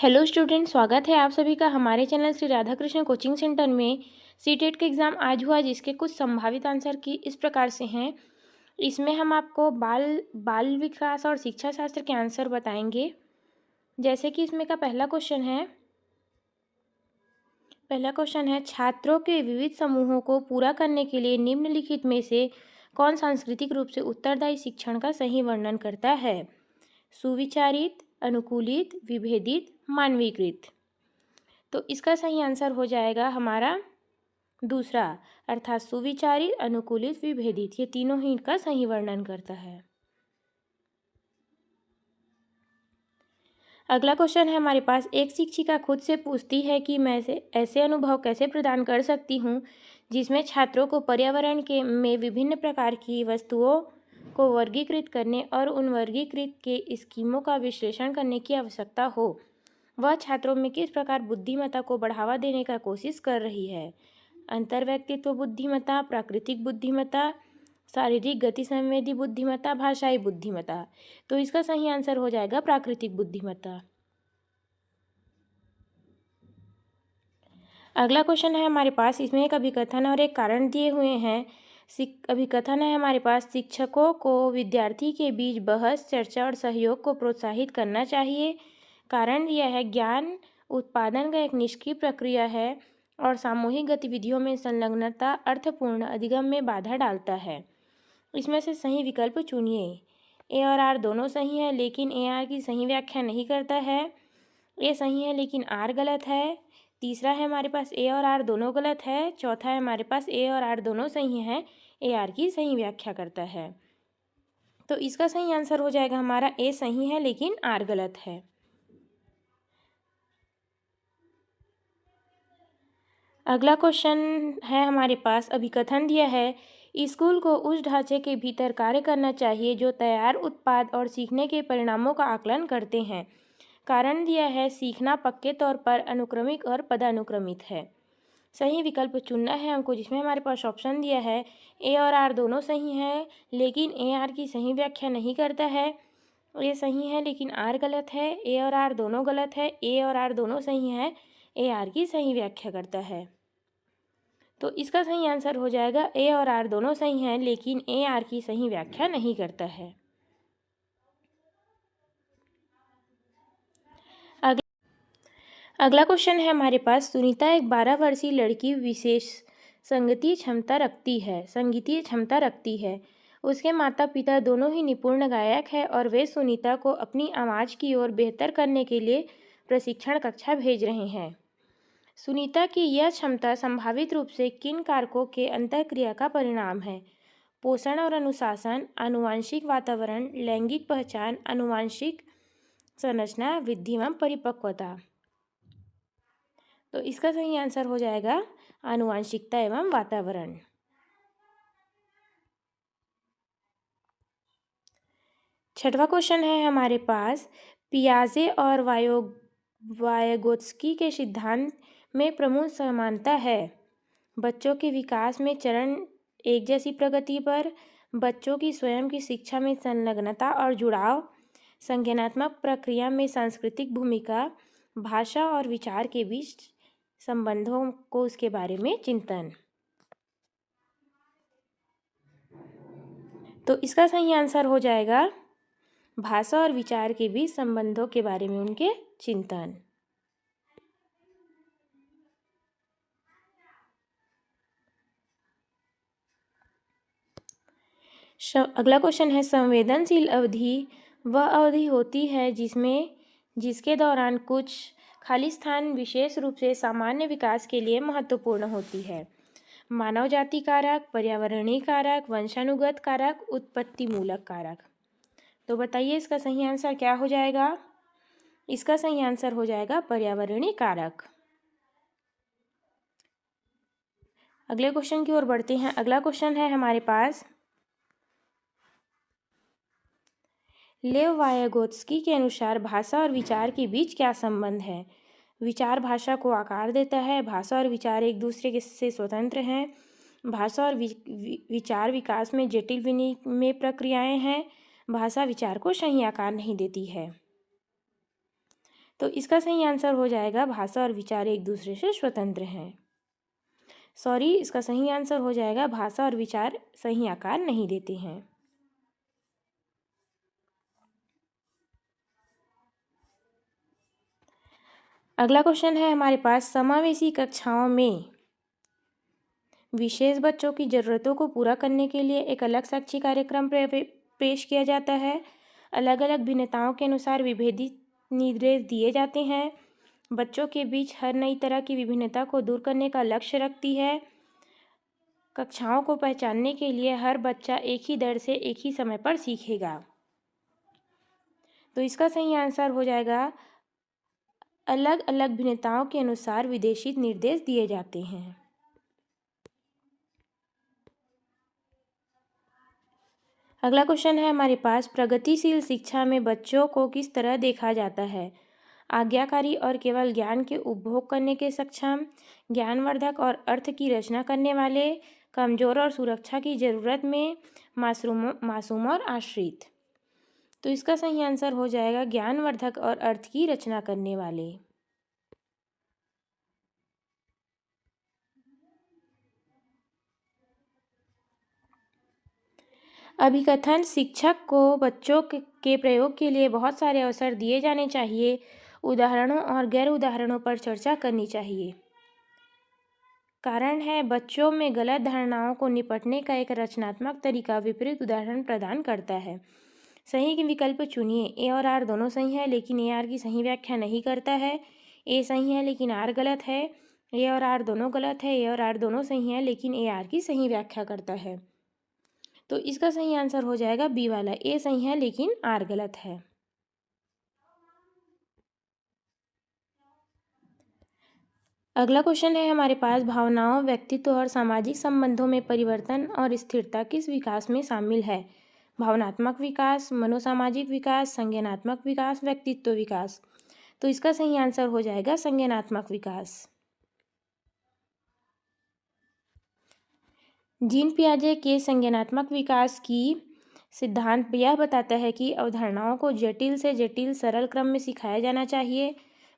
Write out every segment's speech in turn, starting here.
Hello student, स्वागत है आप सभी का हमारे channel Shri Radha Krishna coaching centre में। सीटेट का एग्ज़ाम आज हुआ, जिसके कुछ संभावित आंसर की इस प्रकार से हैं। इसमें हम आपको बाल बाल विकास और शिक्षा शास्त्र के आंसर बताएंगे। जैसे कि इसमें का पहला क्वेश्चन है छात्रों के विविध समूहों को पूरा करने के लिए निम्नलिखित में से कौन सांस्कृतिक रूप से उत्तरदायी शिक्षण का सही वर्णन करता है? सुविचारित, अनुकूलित, विभेदित, मानवीकृत। तो इसका सही आंसर हो जाएगा हमारा दूसरा, अर्थात सुविचारित, अनुकूलित, विभेदित। ये तीनों ही इनका सही वर्णन करता है। अगला क्वेश्चन है हमारे पास, एक शिक्षिका खुद से पूछती है कि मैं ऐसे अनुभव कैसे प्रदान कर सकती हूँ जिसमें छात्रों को पर्यावरण के में विभिन्न प्रकार की वस्तुओं को वर्गीकृत करने और उन वर्गीकृत के स्कीमों का विश्लेषण करने की आवश्यकता हो। वह छात्रों में किस प्रकार बुद्धिमत्ता को बढ़ावा देने का कोशिश कर रही है? अंतर्व्यक्तित्व बुद्धिमत्ता, प्राकृतिक बुद्धिमत्ता, शारीरिक गति संवेदी बुद्धिमत्ता, भाषाई बुद्धिमत्ता। तो इसका सही आंसर हो जाएगा प्राकृतिक बुद्धिमत्ता। अगला क्वेश्चन है हमारे पास, इसमें एक अभिकथन और एक कारण दिए हुए हैं। अभिकथन है हमारे पास, शिक्षकों को विद्यार्थी के बीच बहस, चर्चा और सहयोग को प्रोत्साहित करना चाहिए। कारण दिया है, ज्ञान उत्पादन का एक निष्क्रिय प्रक्रिया है और सामूहिक गतिविधियों में संलग्नता अर्थपूर्ण अधिगम में बाधा डालता है। इसमें से सही विकल्प चुनिए। ए और आर दोनों सही है, लेकिन ए आर की सही व्याख्या नहीं करता है। ए सही है लेकिन आर गलत है। तीसरा है हमारे पास, ए और आर दोनों गलत है। चौथा है हमारे पास, ए और आर दोनों सही हैं, ए आर की सही व्याख्या करता है। तो इसका सही आंसर हो जाएगा हमारा ए सही है लेकिन आर गलत है। अगला क्वेश्चन है हमारे पास, अभिकथन दिया है, स्कूल को उस ढांचे के भीतर कार्य करना चाहिए जो तैयार उत्पाद और सीखने के परिणामों का आकलन करते हैं। कारण दिया है, सीखना पक्के तौर पर अनुक्रमिक और पदानुक्रमित है। सही विकल्प चुनना है हमको, जिसमें हमारे पास ऑप्शन दिया है, ए और आर दोनों सही हैं लेकिन ए आर की सही व्याख्या नहीं करता है। ए सही है लेकिन आर गलत है। ए और आर दोनों गलत है। ए और आर दोनों सही हैं, ए आर की सही व्याख्या करता है। तो इसका सही आंसर हो जाएगा, ए और आर दोनों सही हैं लेकिन ए आर की सही व्याख्या नहीं करता है। अगला क्वेश्चन है हमारे पास, सुनीता एक 12 वर्षीय लड़की विशेष संगीतीय क्षमता रखती है। उसके माता पिता दोनों ही निपुण गायक हैं और वे सुनीता को अपनी आवाज़ की ओर बेहतर करने के लिए प्रशिक्षण कक्षा भेज रहे हैं। सुनीता की यह क्षमता संभावित रूप से किन कारकों के अंतःक्रिया का परिणाम है? पोषण और अनुशासन, आनुवंशिक वातावरण, लैंगिक पहचान, आनुवंशिक संरचना, वृद्धि एवं परिपक्वता। तो इसका सही आंसर हो जाएगा आनुवंशिकता एवं वातावरण। छठवां क्वेश्चन है हमारे पास, पियाजे और वायगोत्स्की के सिद्धांत में प्रमुख समानता है। बच्चों के विकास में चरण एक जैसी प्रगति पर, बच्चों की स्वयं की शिक्षा में संलग्नता और जुड़ाव, संज्ञानात्मक प्रक्रिया में सांस्कृतिक भूमिका, भाषा और विचार के बीच संबंधों को उसके बारे में चिंतन। तो इसका सही आंसर हो जाएगा भाषा और विचार के बीच संबंधों के बारे में उनके चिंतन। अगला क्वेश्चन है, संवेदनशील अवधि वह अवधि होती है जिसके दौरान कुछ खाली स्थान विशेष रूप से सामान्य विकास के लिए महत्वपूर्ण होती है। मानव जाति कारक, पर्यावरणीय कारक, वंशानुगत कारक, उत्पत्ति मूलक कारक। तो बताइए इसका सही आंसर क्या हो जाएगा? इसका सही आंसर हो जाएगा पर्यावरणीय कारक। अगले क्वेश्चन की ओर बढ़ते हैं। अगला क्वेश्चन है हमारे पास, लेव वायगोत्स्की के अनुसार भाषा और विचार के बीच क्या संबंध है? विचार भाषा को आकार देता है। भाषा और विचार एक दूसरे से स्वतंत्र हैं। भाषा और विचार विकास में जटिल विनिमय प्रक्रियाएं हैं। भाषा विचार को सही आकार नहीं देती है। तो इसका सही आंसर हो जाएगा भाषा और विचार एक दूसरे से स्वतंत्र हैं। इसका सही आंसर हो जाएगा भाषा और विचार सही आकार नहीं देते हैं। अगला क्वेश्चन है हमारे पास, समावेशी कक्षाओं में विशेष बच्चों की ज़रूरतों को पूरा करने के लिए एक अलग शैक्षिक कार्यक्रम पेश किया जाता है। अलग अलग भिन्नताओं के अनुसार विभेदित निर्देश दिए जाते हैं। बच्चों के बीच हर नई तरह की विभिन्नता को दूर करने का लक्ष्य रखती है। कक्षाओं को पहचानने के लिए हर बच्चा एक ही दर से एक ही समय पर सीखेगा। तो इसका सही आंसर हो जाएगा अलग अलग भिन्नताओं के अनुसार विदेशित निर्देश दिए जाते हैं। अगला क्वेश्चन है हमारे पास, प्रगतिशील शिक्षा में बच्चों को किस तरह देखा जाता है? आज्ञाकारी और केवल ज्ञान के उपभोग करने के सक्षम, ज्ञानवर्धक और अर्थ की रचना करने वाले, कमजोर और सुरक्षा की जरूरत में, मासूम और आश्रित। तो इसका सही आंसर हो जाएगा ज्ञानवर्धक और अर्थ की रचना करने वाले। अभिकथन, शिक्षक को बच्चों के प्रयोग के लिए बहुत सारे अवसर दिए जाने चाहिए। उदाहरणों और गैर उदाहरणों पर चर्चा करनी चाहिए। कारण है, बच्चों में गलत धारणाओं को निपटने का एक रचनात्मक तरीका विपरीत उदाहरण प्रदान करता है। सही के विकल्प चुनिए। ए और आर दोनों सही है, लेकिन ए आर की सही व्याख्या नहीं करता है। ए सही है लेकिन आर गलत है। ए और आर दोनों गलत है। ए और आर दोनों सही है लेकिन ए आर की सही व्याख्या करता है। तो इसका सही आंसर हो जाएगा बी वाला, ए सही है लेकिन आर गलत है। अगला क्वेश्चन है हमारे पास, भावनाओं, व्यक्तित्व और सामाजिक संबंधों में परिवर्तन और स्थिरता किस विकास में शामिल है? भावनात्मक विकास, मनोसामाजिक विकास, संज्ञानात्मक विकास, व्यक्तित्व विकास। तो इसका सही आंसर हो जाएगा संज्ञानात्मक विकास। जीन पियाजे के संज्ञानात्मक विकास की सिद्धांत यह बताता है कि अवधारणाओं को जटिल से जटिल सरल क्रम में सिखाया जाना चाहिए।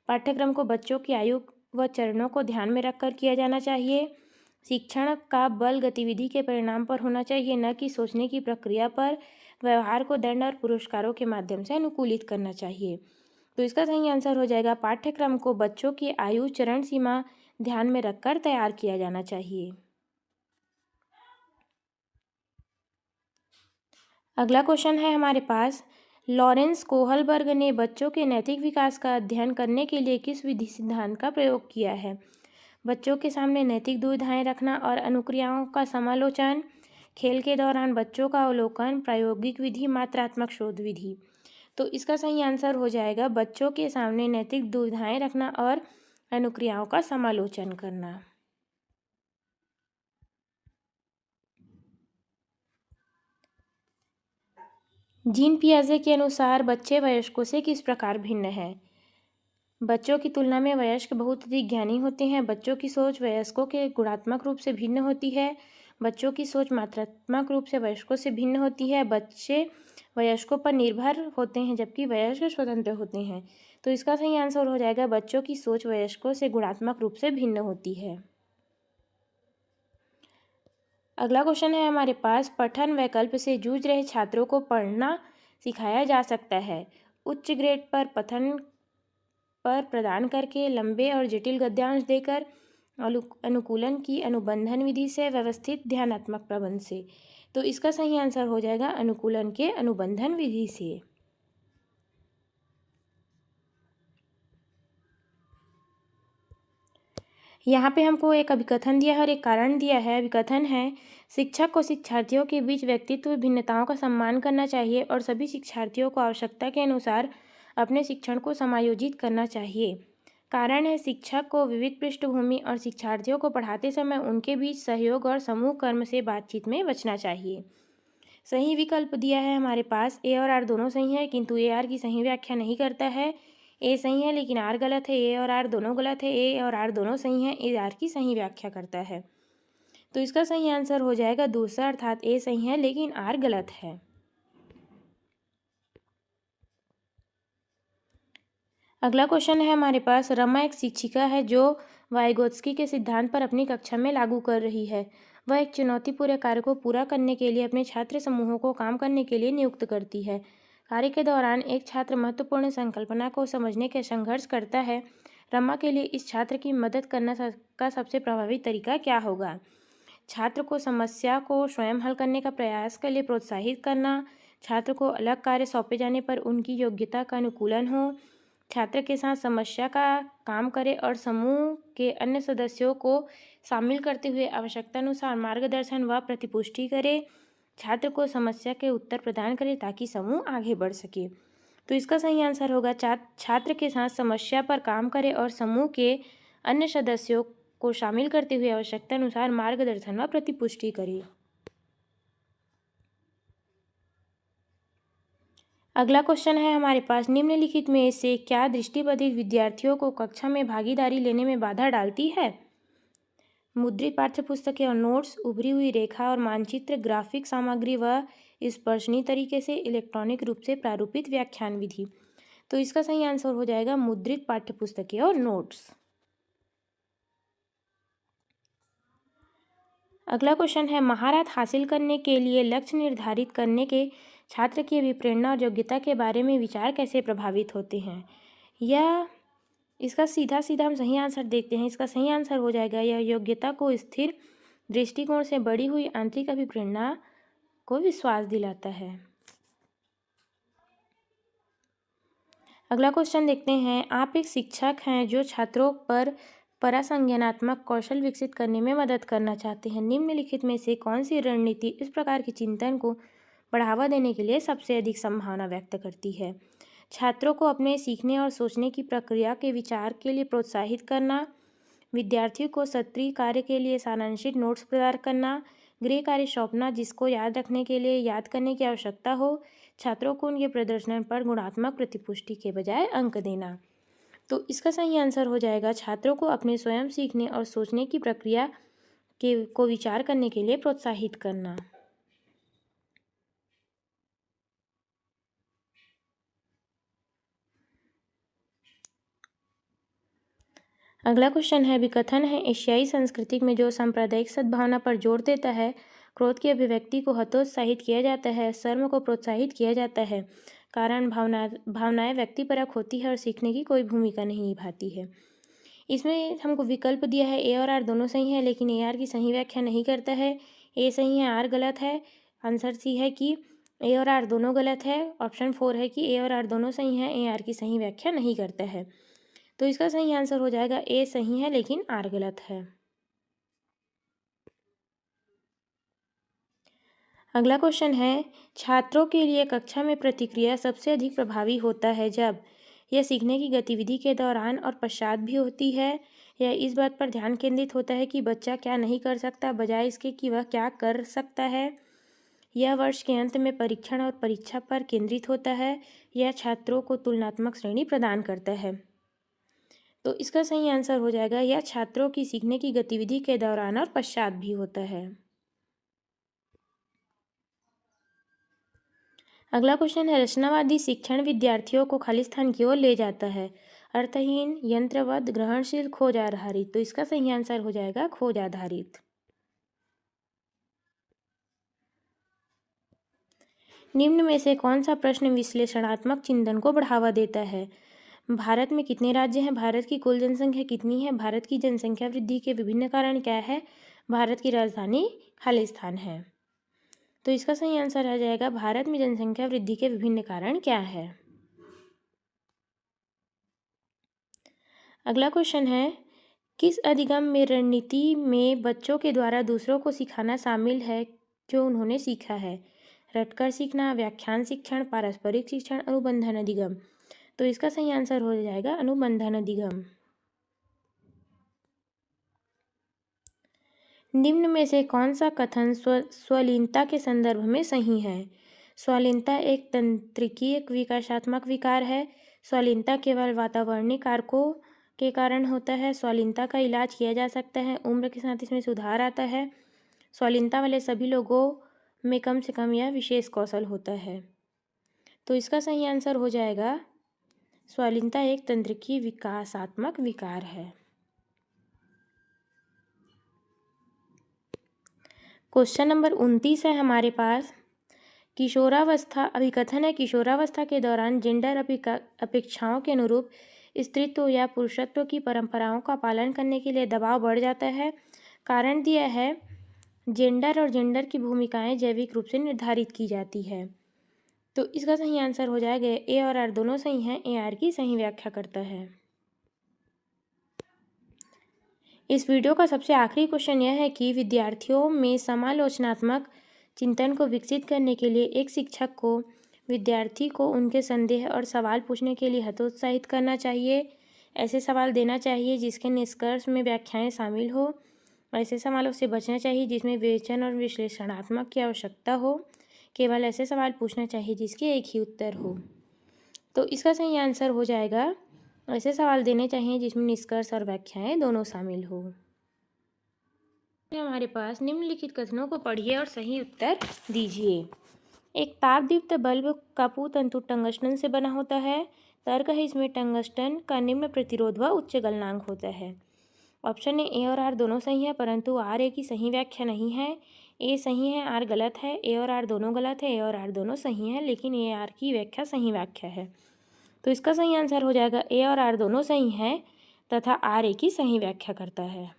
पाठ्यक्रम को बच्चों की आयु व चरणों को ध्यान में रखकर किया जाना चाहिए। शिक्षण का बल गतिविधि के परिणाम पर होना चाहिए, न कि सोचने की प्रक्रिया पर। व्यवहार को दंड और पुरस्कारों के माध्यम से अनुकूलित करना चाहिए। तो इसका सही आंसर हो जाएगा पाठ्यक्रम को बच्चों की आयु चरण सीमा ध्यान में रखकर तैयार किया जाना चाहिए। अगला क्वेश्चन है हमारे पास, लॉरेंस कोहलबर्ग ने बच्चों के नैतिक विकास का अध्ययन करने के लिए किस विधि सिद्धांत का प्रयोग किया है? बच्चों के सामने नैतिक दुविधाएं रखना और अनुक्रियाओं का समालोचन, खेल के दौरान बच्चों का अवलोकन, प्रायोगिक विधि, मात्रात्मक शोध विधि। तो इसका सही आंसर हो जाएगा बच्चों के सामने नैतिक दुविधाएं रखना और अनुक्रियाओं का समालोचन करना। जीन पियाजे के अनुसार बच्चे वयस्कों से किस प्रकार भिन्न हैं? बच्चों की तुलना में वयस्क बहुत अधिक ज्ञानी होते हैं। बच्चों की सोच वयस्कों के गुणात्मक रूप से भिन्न होती है। बच्चों की सोच मात्रात्मक रूप से वयस्कों से भिन्न होती है। बच्चे वयस्कों पर निर्भर होते हैं जबकि वयस्क स्वतंत्र होते हैं। तो इसका सही आंसर हो जाएगा बच्चों की सोच वयस्कों से गुणात्मक रूप से भिन्न होती है। अगला क्वेश्चन है हमारे पास, पठन वैकल्प से जूझ रहे छात्रों को पढ़ना सिखाया जा सकता है उच्च ग्रेड पर पठन पर प्रदान करके, लंबे और जटिल गद्यांश देकर, अनुकूलन की अनुबंधन विधि से, व्यवस्थित ध्यानात्मक प्रबंध से। तो इसका सही आंसर हो जाएगा अनुकूलन के अनुबंधन विधि से। यहाँ पे हमको एक अभिकथन दिया है और एक कारण दिया है। अभिकथन है, शिक्षक को शिक्षार्थियों के बीच व्यक्तित्व भिन्नताओं का सम्मान करना चाहिए और सभी शिक्षार्थियों को आवश्यकता के अनुसार अपने शिक्षण को समायोजित करना चाहिए। कारण है, शिक्षक को विविध पृष्ठभूमि और शिक्षार्थियों को पढ़ाते समय उनके बीच सहयोग और समूह कर्म से बातचीत में बचना चाहिए। सही विकल्प दिया है हमारे पास, ए और आर दोनों सही है किंतु ए आर की सही व्याख्या नहीं करता है। ए सही है लेकिन आर गलत है। ए और आर दोनों गलत है। ए और आर दोनों सही हैं, ए आर की सही व्याख्या करता है। तो इसका सही आंसर हो जाएगा दूसरा, अर्थात ए सही है लेकिन आर गलत है। अगला क्वेश्चन है हमारे पास, रमा एक शिक्षिका है जो वाइगोत्स्की के सिद्धांत पर अपनी कक्षा में लागू कर रही है। वह एक चुनौतीपूर्ण कार्य को पूरा करने के लिए अपने छात्र समूहों को काम करने के लिए नियुक्त करती है। कार्य के दौरान एक छात्र महत्वपूर्ण संकल्पना को समझने के संघर्ष करता है। रमा के लिए इस छात्र की मदद करना का सबसे प्रभावी तरीका क्या होगा? छात्र को समस्या को स्वयं हल करने का प्रयास के लिए प्रोत्साहित करना, छात्र को अलग कार्य सौंपे जाने पर उनकी योग्यता का अनुकूलन हो, छात्र के साथ समस्या का काम करे और समूह के अन्य सदस्यों को शामिल करते हुए आवश्यकतानुसार मार्गदर्शन व प्रतिपुष्टि करे, छात्र को समस्या के उत्तर प्रदान करे ताकि समूह आगे बढ़ सके। तो इसका सही आंसर होगा छात्र के साथ समस्या पर काम करे और समूह के अन्य सदस्यों को शामिल करते हुए आवश्यकतानुसार मार्गदर्शन व प्रतिपुष्टि करे। अगला क्वेश्चन है हमारे पास, निम्नलिखित में से क्या दृष्टिबाधित विद्यार्थियों को कक्षा में भागीदारी लेने में बाधा डालती है? मुद्रित पाठ्यपुस्तकें और नोट्स, उभरी हुई रेखा और मानचित्र, ग्राफिक सामग्री व स्पर्शनीय तरीके से इलेक्ट्रॉनिक रूप से प्रारूपित व्याख्यान विधि। तो इसका सही आंसर हो जाएगा मुद्रित पाठ्यपुस्तकें और नोट्स। अगला क्वेश्चन है, महारत हासिल करने के लिए लक्ष्य निर्धारित करने के छात्र की अभिप्रेरणा और योग्यता के बारे में विचार कैसे प्रभावित होते हैं? यह इसका सीधा हम सही आंसर देखते हैं। इसका सही आंसर हो जाएगा, यह योग्यता को स्थिर दृष्टिकोण से बढ़ी हुई आंतरिक अभिप्रेरणा को विश्वास दिलाता है। अगला क्वेश्चन देखते हैं, आप एक शिक्षक हैं जो छात्रों पर परासंज्ञानात्मक कौशल विकसित करने में मदद करना चाहते हैं। निम्नलिखित में से कौन सी रणनीति इस प्रकार के चिंतन को बढ़ावा देने के लिए सबसे अधिक संभावना व्यक्त करती है? छात्रों को अपने सीखने और सोचने की प्रक्रिया के विचार के लिए प्रोत्साहित करना, विद्यार्थियों को सत्रीय कार्य के लिए सारांशित नोट्स प्रदान करना, गृह कार्य सौंपना जिसको याद रखने के लिए याद करने की आवश्यकता हो, छात्रों को उनके प्रदर्शन पर गुणात्मक प्रतिपुष्टि के बजाय अंक देना। तो इसका सही आंसर हो जाएगा, छात्रों को अपने स्वयं सीखने और सोचने की प्रक्रिया को विचार करने के लिए प्रोत्साहित करना। अगला क्वेश्चन है, विकथन है एशियाई संस्कृति में जो सांप्रदायिक सद्भावना पर जोर देता है। क्रोध की अभिव्यक्ति को हतोत्साहित किया जाता है, शर्म को प्रोत्साहित किया जाता है, कारण भावनाएं व्यक्तिपरक होती है और सीखने की कोई भूमिका नहीं निभाती है। इसमें हमको विकल्प दिया है, ए और आर दोनों सही है, लेकिन ए आर की सही व्याख्या नहीं करता है। ए सही है, आर गलत है। आंसर सी है कि ए और आर दोनों गलत है। ऑप्शन 4 है कि ए और आर दोनों सही हैं, ए आर की सही व्याख्या नहीं करता है। तो इसका सही आंसर हो जाएगा, ए सही है लेकिन आर गलत है। अगला क्वेश्चन है, छात्रों के लिए कक्षा में प्रतिक्रिया सबसे अधिक प्रभावी होता है जब यह सीखने की गतिविधि के दौरान और पश्चात भी होती है। यह इस बात पर ध्यान केंद्रित होता है कि बच्चा क्या नहीं कर सकता बजाय इसके कि वह क्या कर सकता है। यह वर्ष के अंत में परीक्षण और परीक्षा पर केंद्रित होता है। यह छात्रों को तुलनात्मक श्रेणी प्रदान करता है। तो इसका सही आंसर हो जाएगा, यह छात्रों की सीखने की गतिविधि के दौरान और पश्चात भी होता है। अगला क्वेश्चन है, रचनावादी शिक्षण विद्यार्थियों को खालिस्तान की ओर ले जाता है। अर्थहीन, यंत्रवत, ग्रहणशील, खोज आधारित। तो इसका सही आंसर हो जाएगा खोज आधारित। निम्न में से कौन सा प्रश्न विश्लेषणात्मक चिंतन को बढ़ावा देता है? भारत में कितने राज्य हैं? भारत की कुल जनसंख्या कितनी है? भारत की जनसंख्या वृद्धि के विभिन्न कारण क्या है? भारत की राजधानी खालिस्तान है। तो इसका सही आंसर आ जाएगा, भारत में जनसंख्या वृद्धि के विभिन्न कारण क्या है। अगला क्वेश्चन है, किस अधिगम में रणनीति में बच्चों के द्वारा दूसरों को सिखाना शामिल है जो उन्होंने सीखा है? रटकर सीखना, व्याख्यान शिक्षण, पारस्परिक शिक्षण, अनुबंधन अधिगम। तो इसका सही आंसर हो जाएगा अनुबंधन अधिगम। निम्न में से कौन सा कथन स्वलीनता के संदर्भ में सही है? स्वलीनता एक तंत्रिकीय विकासात्मक विकार है। स्वलीनता केवल वातावरणीय कारकों के कारण होता है। स्वलीनता का इलाज किया जा सकता है, उम्र के साथ इसमें सुधार आता है। स्वलीनता वाले सभी लोगों में कम से कम यह विशेष कौशल होता है। तो इसका सही आंसर हो जाएगा स्वालीनता एक तंत्रिकी विकासात्मक विकार है। क्वेश्चन नंबर 29 है हमारे पास। किशोरावस्था अभिकथन है किशोरावस्था के दौरान जेंडर अपेक्षाओं के अनुरूप स्त्रीत्व या पुरुषत्व की परंपराओं का पालन करने के लिए दबाव बढ़ जाता है। कारण दिया है जेंडर और जेंडर की भूमिकाएं जैविक रूप से निर्धारित की जाती है। तो इसका सही आंसर हो जाएगा ए और आर दोनों सही हैं। ए आर की सही व्याख्या करता है। इस वीडियो का सबसे आखिरी क्वेश्चन यह है कि विद्यार्थियों में समालोचनात्मक चिंतन को विकसित करने के लिए एक शिक्षक को विद्यार्थी को उनके संदेह और सवाल पूछने के लिए हतोत्साहित करना चाहिए। ऐसे सवाल देना चाहिए जिसके निष्कर्ष में व्याख्याएं शामिल हो। ऐसे सवालों से बचना चाहिए जिसमें विवेचन और विश्लेषणात्मक की आवश्यकता हो। केवल ऐसे सवाल पूछना चाहिए जिसके एक ही उत्तर हो। तो इसका सही आंसर हो जाएगा ऐसे सवाल देने चाहिए जिसमें निष्कर्ष और व्याख्याएं दोनों शामिल हो। हमारे पास निम्नलिखित कथनों को पढ़िए और सही उत्तर दीजिए। एक तापदीप्त बल्ब का तंतु टंगस्टन से बना होता है। तर्क है इसमें टंगस्टन का निम्न प्रतिरोध व उच्च गलनांक होता है। ऑप्शन ए और आर दोनों सही है, परंतु आर ए की सही व्याख्या नहीं है। ए सही है, आर गलत है। ए और आर दोनों गलत है। ए और आर दोनों सही है, लेकिन ए आर की व्याख्या सही व्याख्या है। तो इसका सही आंसर हो जाएगा ए और आर दोनों सही हैं तथा आर ए की सही व्याख्या करता है।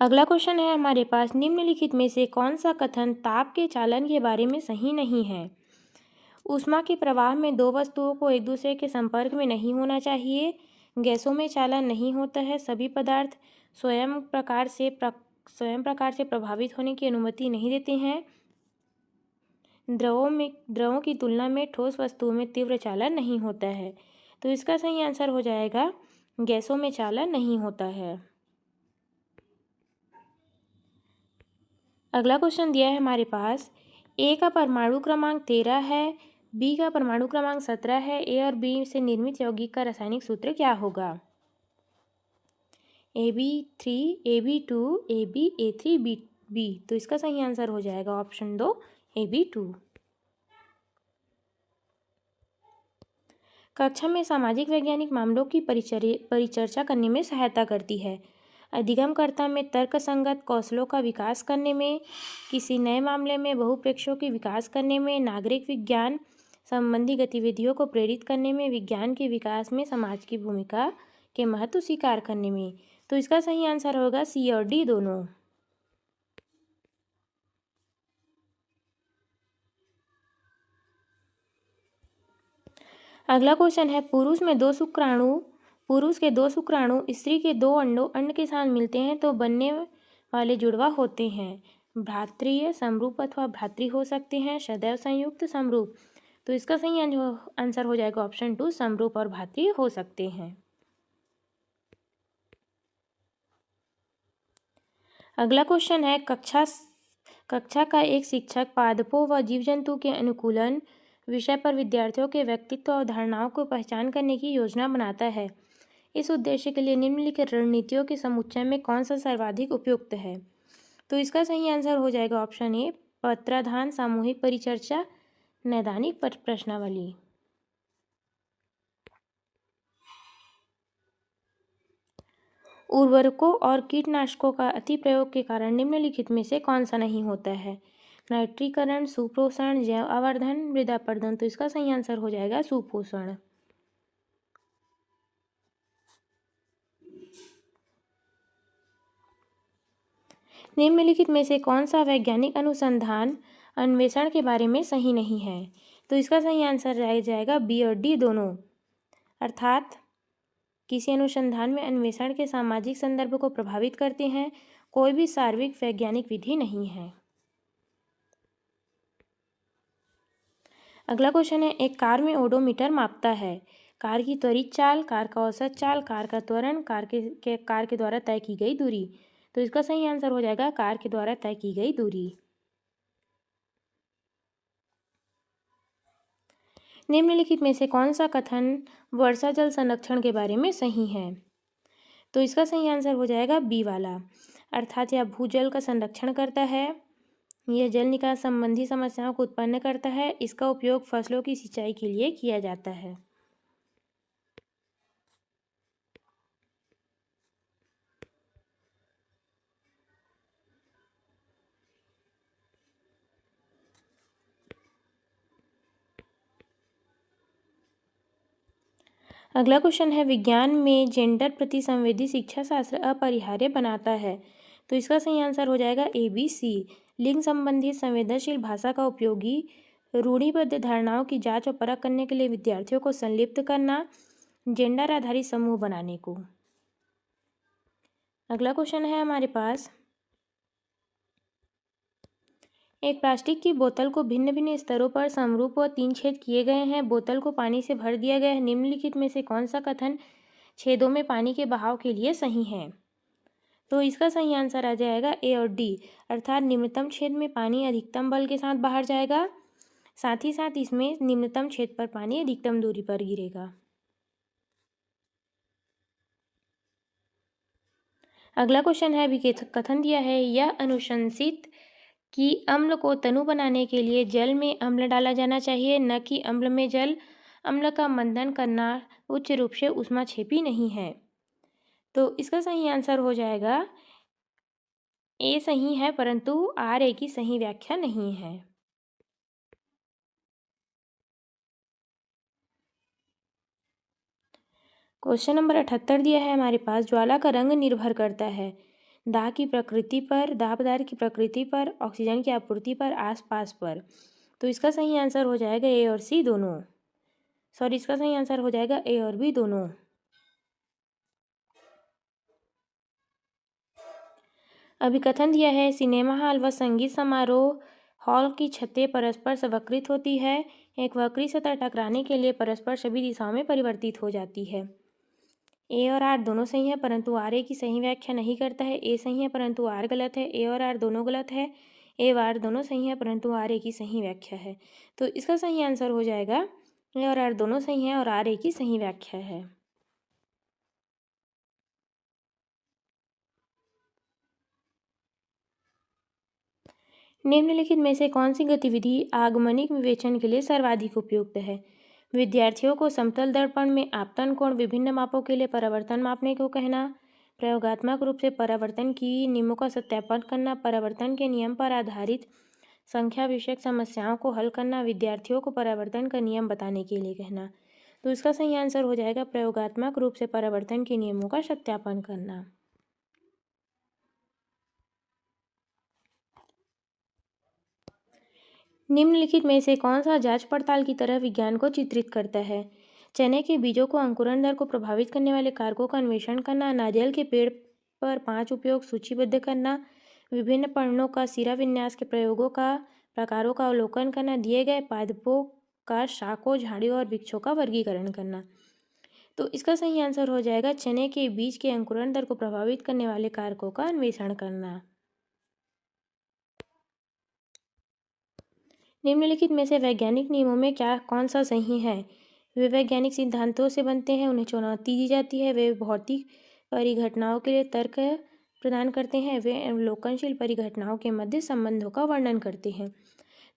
अगला क्वेश्चन है हमारे पास। निम्नलिखित में से कौन सा कथन ताप के चालन के बारे में सही नहीं है? ऊष्मा के प्रवाह में दो वस्तुओं को एक दूसरे के संपर्क में नहीं होना चाहिए। गैसों में चालन नहीं होता है। सभी पदार्थ स्वयं प्रकार से प्रभावित होने की अनुमति नहीं देते हैं। द्रवों की तुलना में ठोस वस्तुओं में तीव्र चालन नहीं होता है। तो इसका सही आंसर हो जाएगा गैसों में चालन नहीं होता है। अगला क्वेश्चन दिया है हमारे पास। ए का परमाणु क्रमांक 13 है, बी का परमाणु क्रमांक 17 है। ए और बी से निर्मित यौगिक का रासायनिक सूत्र क्या होगा? AB3, AB2, AB, A3, B। तो इसका सही आंसर हो जाएगा ऑप्शन 2 AB2। कक्षा में सामाजिक वैज्ञानिक मामलों की परिचर्चा करने में सहायता करती है। अधिगमकर्ता में तर्कसंगत कौशलों का विकास करने में, किसी नए मामले में बहुप्रेक्षों के विकास करने में, नागरिक विज्ञान संबंधी गतिविधियों को प्रेरित करने में, विज्ञान के विकास में समाज की भूमिका के महत्व स्वीकार करने में। तो इसका सही आंसर होगा सी और डी दोनों। अगला क्वेश्चन है। पुरुष के दो शुक्राणु स्त्री के दो अंड के साथ मिलते हैं तो बनने वाले जुड़वा होते हैं। भ्रातृय समरूप अथवा भ्रातृ हो सकते हैं, सदैव संयुक्त समरूप। तो इसका सही आंसर हो जाएगा ऑप्शन 2 समरूप और भ्रातृ हो सकते हैं। अगला क्वेश्चन है। कक्षा का एक शिक्षक पादपों व जीव जंतु के अनुकूलन विषय पर विद्यार्थियों के व्यक्तित्व और धारणाओं को पहचान करने की योजना बनाता है। इस उद्देश्य के लिए निम्नलिखित रणनीतियों के समुच्चय में कौन सा सर्वाधिक उपयुक्त है? तो इसका सही आंसर हो जाएगा ऑप्शन ए पत्राधान, सामूहिक परिचर्चा, नैदानिक प्रश्नावली। उर्वरकों और कीटनाशकों का अति प्रयोग के कारण निम्नलिखित में से कौन सा नहीं होता है? नाइट्रीकरण, सुपोषण, जैव आवर्धन, मृदा अपरदन। तो इसका सही आंसर हो जाएगा सुपोषण। निम्नलिखित में से कौन सा वैज्ञानिक अनुसंधान अन्वेषण के बारे में सही नहीं है? तो इसका सही आंसर रह जाएगा बी और डी दोनों। अर्थात किसी अनुसंधान में अन्वेषण के सामाजिक संदर्भ को प्रभावित करते हैं कोई भी सार्वत्रिक वैज्ञानिक विधि नहीं है। अगला क्वेश्चन है। एक कार में ओडोमीटर मापता है कार की त्वरित चाल, कार का औसत चाल, कार का त्वरण, कार के द्वारा तय की गई दूरी। तो इसका सही आंसर हो जाएगा कार के द्वारा तय की गई दूरी। निम्नलिखित में से कौन सा कथन वर्षा जल संरक्षण के बारे में सही है? तो इसका सही आंसर हो जाएगा बी वाला। अर्थात यह भूजल का संरक्षण करता है। यह जल निकास संबंधी समस्याओं को उत्पन्न करता है। इसका उपयोग फसलों की सिंचाई के लिए किया जाता है। अगला क्वेश्चन है, विज्ञान में जेंडर प्रति संवेदी शिक्षा शास्त्र अपरिहार्य बनाता है। तो इसका सही आंसर हो जाएगा ABC। लिंग संबंधी संवेदनशील भाषा का उपयोगी रूढ़िबद्ध धारणाओं की जांच और परख करने के लिए विद्यार्थियों को संलिप्त करना, जेंडर आधारित समूह बनाने को। अगला क्वेश्चन है हमारे पास, एक प्लास्टिक की बोतल को भिन्न भिन्न स्तरों पर समरूप व 3 छेद किए गए हैं। बोतल को पानी से भर दिया गया है। निम्नलिखित में से कौन सा कथन छेदों में पानी के बहाव के लिए सही है? तो इसका सही आंसर आ जाएगा A और D, अर्थात निम्नतम छेद में पानी अधिकतम बल के साथ बाहर जाएगा, साथ ही साथ इसमें निम्नतम छेद पर पानी अधिकतम दूरी पर गिरेगा। अगला क्वेश्चन है, अभी कथन दिया है, यह अनुशंसित कि अम्ल को तनु बनाने के लिए जल में अम्ल डाला जाना चाहिए, न कि अम्ल में जल। अम्ल का मंथन करना उच्च रूप से ऊष्माक्षेपी नहीं है। तो इसका सही आंसर हो जाएगा A सही है, परंतु RA की सही व्याख्या नहीं है। क्वेश्चन नंबर 78 दिया है हमारे पास, ज्वाला का रंग निर्भर करता है दाह की प्रकृति पर, दाह पदार्थ की प्रकृति पर, ऑक्सीजन की आपूर्ति पर, आसपास पर। तो इसका सही आंसर हो जाएगा A और C दोनों। सॉरी, इसका सही आंसर हो जाएगा A और B दोनों। अभी कथन दिया है, सिनेमा हॉल व संगीत समारोह हॉल की छतें परस्पर संवक्रित होती है। एक वक्री सतह टकराने के लिए परस्पर सभी दिशाओं में परिवर्तित हो जाती है। A और R दोनों सही है, परंतु RA की सही व्याख्या नहीं करता है। A सही है परंतु R गलत है। A और R दोनों गलत है। A और R दोनों सही है परंतु RA की सही व्याख्या है। तो इसका सही आंसर हो जाएगा A और R दोनों सही है और RA की सही व्याख्या है। निम्नलिखित में से कौन सी गतिविधि आगमनिक विवेचन के लिए सर्वाधिक उपयुक्त है? विद्यार्थियों को समतल दर्पण में आपतन कोण विभिन्न मापों के लिए परावर्तन मापने को कहना, प्रयोगात्मक रूप से परावर्तन की नियमों का सत्यापन करना, परावर्तन के नियम पर आधारित संख्या विषयक समस्याओं को हल करना, विद्यार्थियों को परावर्तन का नियम बताने के लिए कहना। तो इसका सही आंसर हो जाएगा प्रयोगात्मक रूप से परावर्तन के नियमों का सत्यापन करना। निम्नलिखित में से कौन सा जांच पड़ताल की तरह विज्ञान को चित्रित करता है? चने के बीजों को अंकुरण दर को प्रभावित करने वाले कारकों का अन्वेषण करना, नारियल के पेड़ पर 5 उपयोग सूचीबद्ध करना, विभिन्न पर्णों का सिरा विन्यास के प्रकारों का अवलोकन करना, दिए गए पादपों का शाखों, झाड़ियों और वृक्षों का वर्गीकरण करना। तो इसका सही आंसर हो जाएगा चने के बीज के अंकुरण दर को प्रभावित करने वाले कारकों का अन्वेषण करना। निम्नलिखित में से वैज्ञानिक नियमों में कौन सा सही है? वे वैज्ञानिक सिद्धांतों से बनते हैं, उन्हें चुनौती दी जाती है, वे भौतिक परिघटनाओं के लिए तर्क प्रदान करते हैं, वे अवलोकनशील परिघटनाओं के मध्य संबंधों का वर्णन करते हैं।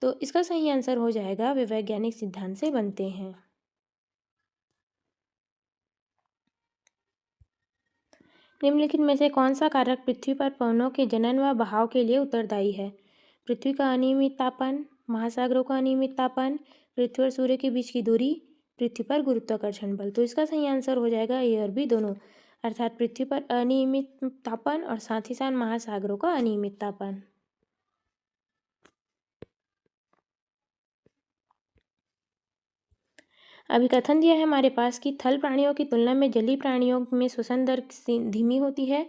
तो इसका सही आंसर हो जाएगा वे वैज्ञानिक सिद्धांत से बनते हैं। निम्नलिखित में से कौन सा कारक पृथ्वी पर पवनों के जनन व बहाव के लिए उत्तरदायी है? पृथ्वी का अनियमित तापन, महासागरों का अनियमित तापन, पृथ्वी और सूर्य के बीच की दूरी, पृथ्वी पर गुरुत्वाकर्षण बल। तो इसका सही आंसर हो जाएगा A और B दोनों, अर्थात पृथ्वी पर अनियमित तापन और साथ ही साथ महासागरों का अनियमित तापन। अभी कथन दिया है हमारे पास कि थल प्राणियों की तुलना में जलीय प्राणियों में श्वसन दर धीमी होती है।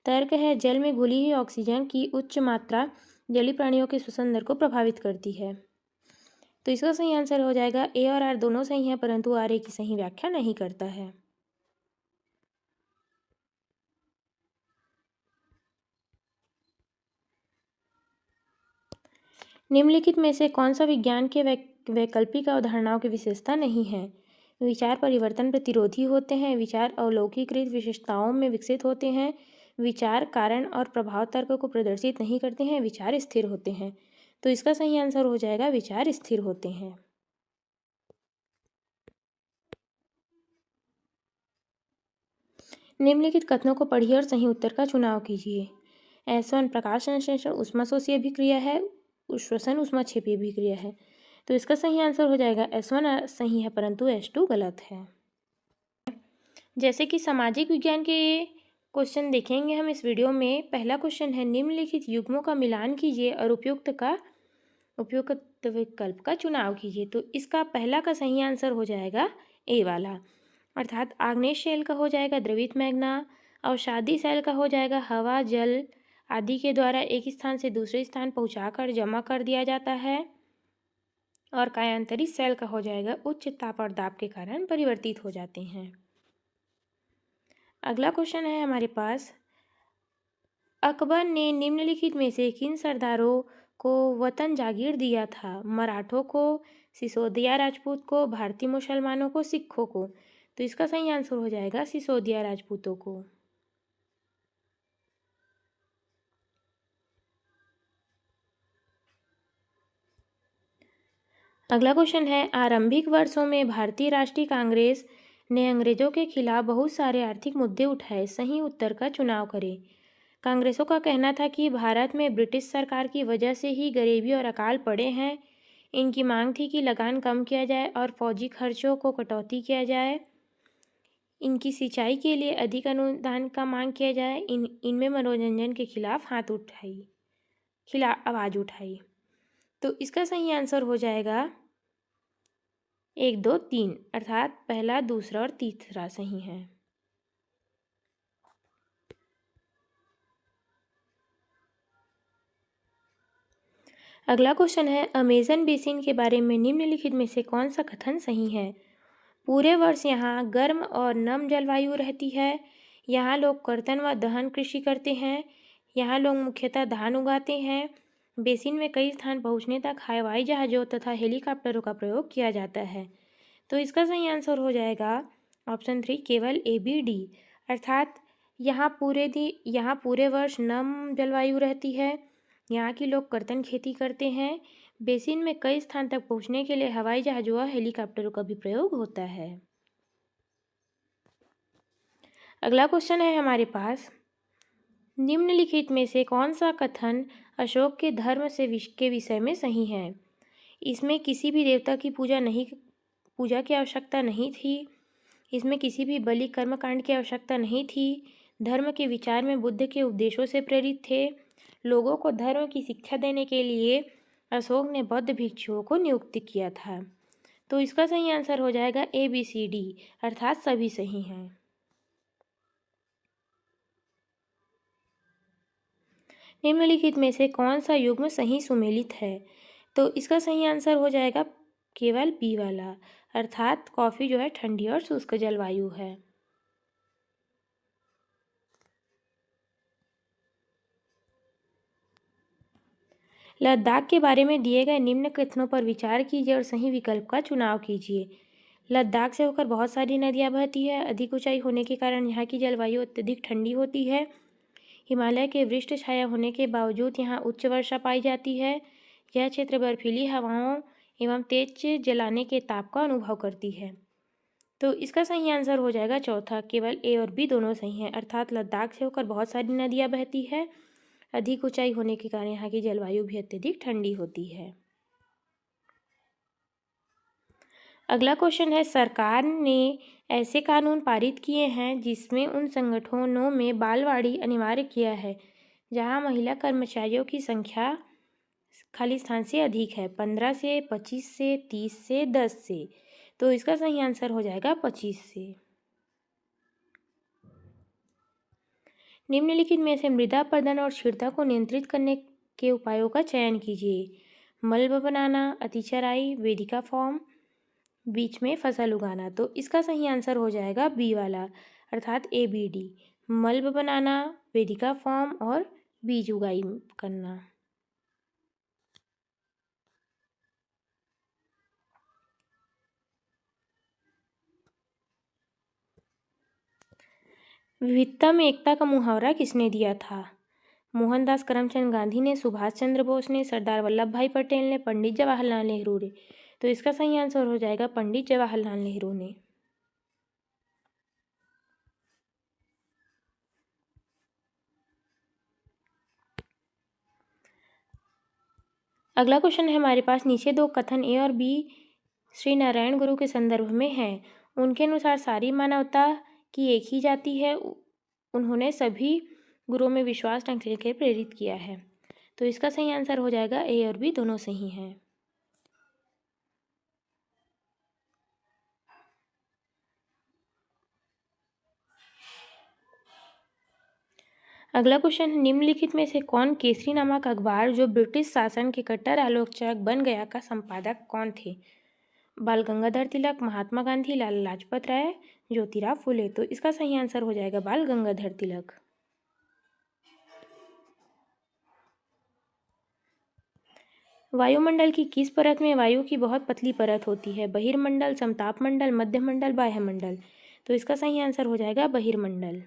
तर्क है, जल में घुली हुई ऑक्सीजन की उच्च मात्रा जलीय प्राणियों के श्वसन दर को प्रभावित करती है। तो इसका सही आंसर हो जाएगा A और R दोनों सही हैं, परंतु RA की सही व्याख्या नहीं करता है। निम्नलिखित में से कौन सा विज्ञान के वैकल्पिक अवधारणाओं की विशेषता नहीं है? विचार परिवर्तन प्रतिरोधी होते हैं, विचार अवलोकीकृत विशेषताओं में विकसित होते हैं, विचार कारण और प्रभाव तर्क को प्रदर्शित नहीं करते हैं, विचार स्थिर होते हैं। तो इसका सही आंसर हो जाएगा विचार स्थिर होते हैं। निम्नलिखित कथनों को पढ़िए और सही उत्तर का चुनाव कीजिए। S1 प्रकाश संश्लेषण ऊष्माशोषीय अभिक्रिया है, श्वसन ऊष्माक्षेपीय अभिक्रिया है। तो इसका सही आंसर हो जाएगा S1 सही है, परंतु S2 गलत है। जैसे कि सामाजिक विज्ञान के क्वेश्चन देखेंगे हम इस वीडियो में। पहला क्वेश्चन है, निम्नलिखित युग्मों का मिलान कीजिए और उपयुक्त विकल्प का चुनाव कीजिए। तो इसका पहला का सही आंसर हो जाएगा ए वाला, अर्थात आग्नेय शैल का हो जाएगा द्रवित मैग्ना, अवसादी शैल का हो जाएगा हवा जल आदि के द्वारा एक स्थान से दूसरे स्थान पहुंचाकर जमा कर दिया जाता है, और कायांतरित शैल का हो जाएगा उच्च ताप और दाब के कारण परिवर्तित हो जाते हैं। अगला क्वेश्चन है हमारे पास, अकबर ने निम्नलिखित में से किन सरदारों को वतन जागीर दिया था? मराठों को, सिसोदिया राजपूत को, भारतीय मुसलमानों को, सिखों को। तो इसका सही आंसर हो जाएगा सिसोदिया राजपूतों को। अगला क्वेश्चन है, आरंभिक वर्षों में भारतीय राष्ट्रीय कांग्रेस ने अंग्रेजों के खिलाफ बहुत सारे आर्थिक मुद्दे उठाए। सही उत्तर का चुनाव करें। कांग्रेसों का कहना था कि भारत में ब्रिटिश सरकार की वजह से ही गरीबी और अकाल पड़े हैं। इनकी मांग थी कि लगान कम किया जाए और फौजी खर्चों को कटौती किया जाए। इनकी सिंचाई के लिए अधिक अनुदान का मांग किया जाए। इनमें मनोरंजन के खिलाफ आवाज़ उठाई। तो इसका सही आंसर हो जाएगा 1, 2, 3, अर्थात पहला, दूसरा और तीसरा सही है। अगला क्वेश्चन है, अमेजन बेसिन के बारे में निम्नलिखित में से कौन सा कथन सही है? पूरे वर्ष यहाँ गर्म और नम जलवायु रहती है। यहाँ लोग कर्तन व दहन कृषि करते हैं। यहाँ लोग मुख्यतः धान उगाते हैं। बेसिन में कई स्थान पहुँचने तक हवाई जहाज़ों तथा हेलीकॉप्टरों का प्रयोग किया जाता है। तो इसका सही आंसर हो जाएगा ऑप्शन 3, केवल ABD, अर्थात यहाँ पूरे वर्ष नम जलवायु रहती है। यहाँ के लोग कर्तन खेती करते हैं। बेसिन में कई स्थान तक पहुँचने के लिए हवाई जहाज़ों और हेलीकॉप्टरों का भी प्रयोग होता है। अगला क्वेश्चन है हमारे पास, निम्नलिखित में से कौन सा कथन अशोक के धर्म के विषय में सही है? इसमें किसी भी देवता की पूजा की आवश्यकता नहीं थी। इसमें किसी भी बलि कर्मकांड की आवश्यकता नहीं थी। धर्म के विचार में बुद्ध के उपदेशों से प्रेरित थे। लोगों को धर्म की शिक्षा देने के लिए अशोक ने बौद्ध भिक्षुओं को नियुक्त किया था। तो इसका सही आंसर हो जाएगा ABCD, अर्थात सभी सही हैं। निम्नलिखित में से कौन सा युग्म सही सुमेलित है? तो इसका सही आंसर हो जाएगा केवल B वाला, अर्थात कॉफ़ी जो है ठंडी और शुष्क जलवायु है। लद्दाख के बारे में दिए गए निम्न कथनों पर विचार कीजिए और सही विकल्प का चुनाव कीजिए। लद्दाख से होकर बहुत सारी नदियाँ बहती है। अधिक ऊंचाई होने के कारण यहाँ की जलवायु अत्यधिक ठंडी होती है। हिमालय के वृक्ष छाया होने के बावजूद यहाँ उच्च वर्षा पाई जाती है। यह क्षेत्र बर्फीली हवाओं एवं तेज जलाने के ताप का अनुभव करती है। तो इसका सही आंसर हो जाएगा चौथा, केवल A और B दोनों सही हैं, अर्थात लद्दाख से होकर बहुत सारी नदियाँ बहती है। अधिक ऊंचाई होने के कारण यहाँ की जलवायु भी अत्यधिक ठंडी होती है। अगला क्वेश्चन है, सरकार ने ऐसे कानून पारित किए हैं जिसमें उन संगठनों में बालवाड़ी अनिवार्य किया है जहां महिला कर्मचारियों की संख्या खाली स्थान से अधिक है। 15 से, 25 से, 30 से, 10 से। तो इसका सही आंसर हो जाएगा 25 से। निम्नलिखित में से मृदा अपरदन और क्षीणता को नियंत्रित करने के उपायों का चयन कीजिए। मल्ब बनाना, अतिचराई, वेदिका फॉर्म, बीच में फसल उगाना। तो इसका सही आंसर हो जाएगा B वाला, अर्थात ABD, मल्ब बनाना, वेदिका फॉर्म और बीज उगाई करना। विविधता में एकता का मुहावरा किसने दिया था? मोहनदास करमचंद गांधी ने, सुभाष चंद्र बोस ने, सरदार वल्लभ भाई पटेल ने, पंडित जवाहरलाल नेहरू ने। तो इसका सही आंसर हो जाएगा पंडित जवाहरलाल नेहरू ने। अगला क्वेश्चन है हमारे पास, नीचे दो कथन ए और बी श्री नारायण गुरु के संदर्भ में हैं। उनके अनुसार सारी मानवता की एक ही जाति है। उन्होंने सभी गुरुओं में विश्वास ढंग से प्रेरित किया है। तो इसका सही आंसर हो जाएगा ए और बी दोनों सही हैं। अगला क्वेश्चन, निम्नलिखित में से कौन केसरी नामक अखबार जो ब्रिटिश शासन के कट्टर आलोचक बन गया का संपादक कौन थे? बाल गंगाधर तिलक, महात्मा गांधी, लाला लाजपत राय, ज्योतिराव फुले। तो इसका सही आंसर हो जाएगा बाल गंगाधर तिलक। वायुमंडल की किस परत में वायु की बहुत पतली परत होती है? बहिर्मंडल, समतापमंडल, मध्यमंडल, बाह्यमंडल। तो इसका सही आंसर हो जाएगा बहिर्मंडल।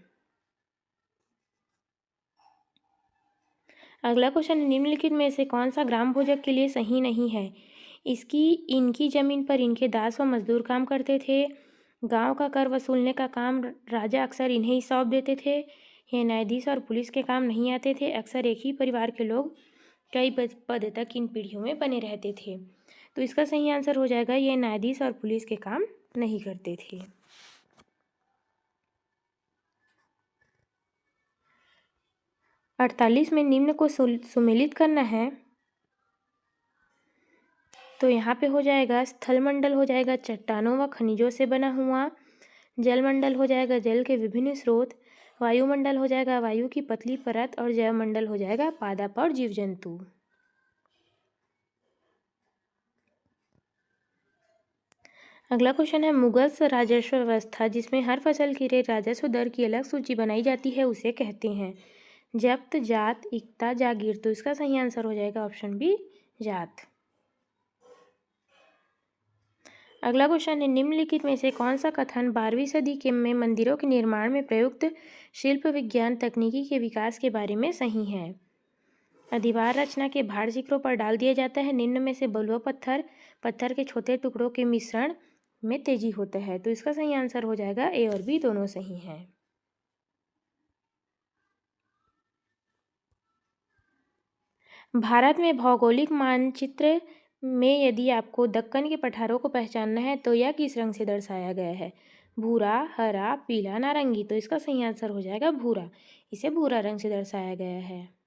अगला क्वेश्चन, निम्नलिखित में से कौन सा ग्राम भोजक के लिए सही नहीं है? इनकी जमीन पर इनके दास व मजदूर काम करते थे। गांव का कर वसूलने का काम राजा अक्सर इन्हें ही सौंप देते थे। ये न्यायाधीश और पुलिस के काम नहीं आते थे। अक्सर एक ही परिवार के लोग कई पद तक इन पीढ़ियों में बने रहते थे। तो इसका सही आंसर हो जाएगा ये न्यायाधीश और पुलिस के काम नहीं करते थे। 48 में निम्न को सुमेलित करना है। तो यहाँ पे हो जाएगा स्थलमंडल हो जाएगा चट्टानों व खनिजों से बना हुआ, जलमंडल हो जाएगा जल के विभिन्न स्रोत, वायुमंडल हो जाएगा वायु की पतली परत, और जैवमंडल हो जाएगा पादप और जीव जंतु। अगला क्वेश्चन है, मुगल राजस्व व्यवस्था जिसमें हर फसल के लिए राजस्व दर की अलग सूची बनाई जाती है उसे कहते हैं? जब्त, जात, इक्ता, जागीर। तो इसका सही आंसर हो जाएगा ऑप्शन बी जात। अगला क्वेश्चन है, निम्नलिखित में से कौन सा कथन 12वीं सदी के में मंदिरों के निर्माण में प्रयुक्त शिल्प विज्ञान तकनीकी के विकास के बारे में सही है? अधिभार रचना के भार शिखरों पर डाल दिया जाता है। निम्न में से बलुआ पत्थर के छोटे टुकड़ों के मिश्रण में तेजी होता है। तो इसका सही आंसर हो जाएगा ए और बी दोनों सही हैं। भारत में भौगोलिक मानचित्र में यदि आपको दक्कन के पठारों को पहचानना है तो यह किस रंग से दर्शाया गया है? भूरा, हरा, पीला, नारंगी। तो इसका सही आंसर हो जाएगा भूरा। इसे भूरा रंग से दर्शाया गया है।